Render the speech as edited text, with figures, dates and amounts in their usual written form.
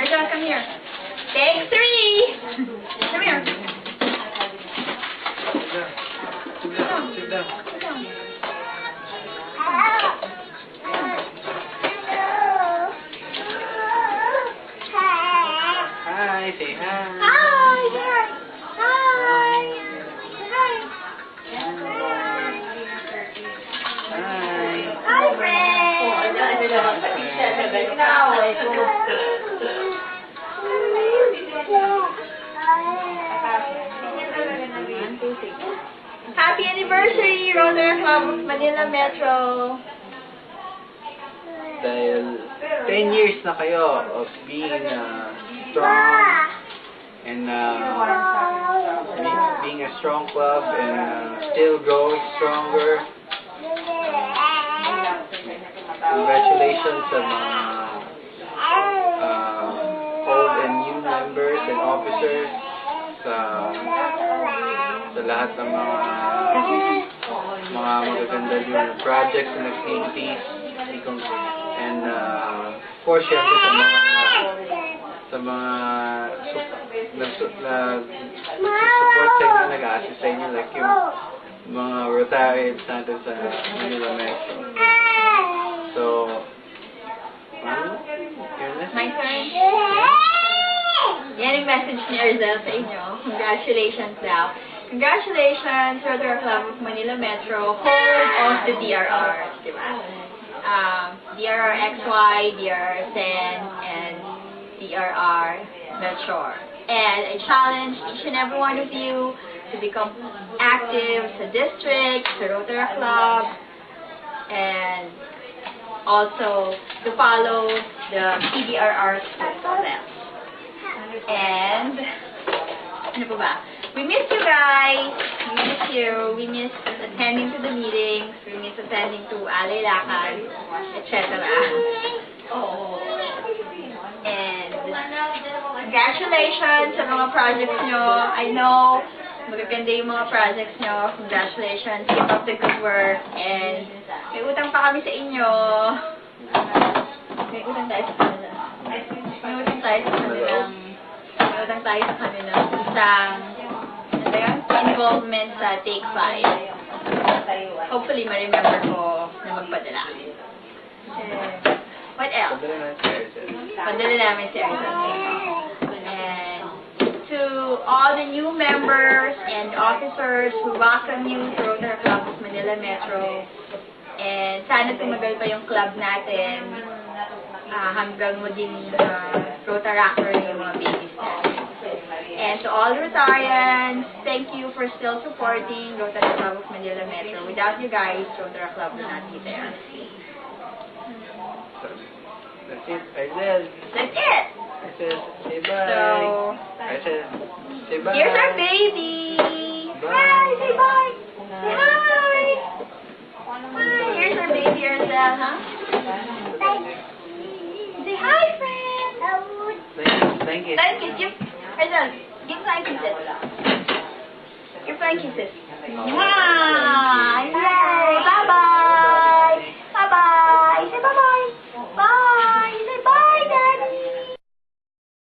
Arjun, come here. Take 3. Come here. Sit down. Sit down. Sit down. Hi, say hi. Hi, there. Hi. Hi. Hi. Hi, friend. Happy anniversary, Rotary Club of Manila Metro. Dahil 10 years na kayo of being strong and being a strong club and still growing stronger. Congratulations sa mga old and new members and officers, sa lahat ng mga magaganda yung projects na activities, and of course syempre sa mga support sa inyo, nag-assist sa inyo, like yung mga Rotarians natin sa Manila Metro. So, My turn. Yan yung message ni Arzel sa inyo. Congratulations daw. Congratulations, Rotary Club of Manila Metro, home of the DRRs, diba? DRR XY, DRR Sen, and DRR Metro. And I challenge each and every one of you to become active sa district, sa Rotary Club, and also to follow the PDRR's footsteps. And, ano pa ba? We miss you guys. We miss you. We miss attending to the meetings. We miss attending to Alay Lakad, etc. And congratulations sa mga projects nyo. I know magaganda yung mga projects nyo. Congratulations. Keep up the good work. And may utang pa kami sa inyo. May utang tayo sa kanila. May utang tayo sa kanilang isang involvement sa Take 5. Hopefully, ma-remember ko na magpadala. What else? Padala namin si Arjun. And to all the new members and officers who welcome you to Rotary Club of Manila Metro. And sana tumagal pa yung club natin hanggang maging Rotaractor yung mga babies natin. And to all Rotarians, thank you for still supporting Rotary Club of Manila Metro. Without you guys, Rotary Club would not be there. That's it. Arzel. That's it! Arzel, say bye. So, Arzel, say bye. here's our baby! Bye. Hi! Say bye! Say hi! Hi! Here's our baby, Arzel, huh? Say hi, friend! Thank you. Thank you. Arzel, give flying kisses. Give flying kisses. Yeah! Yay! Bye-bye!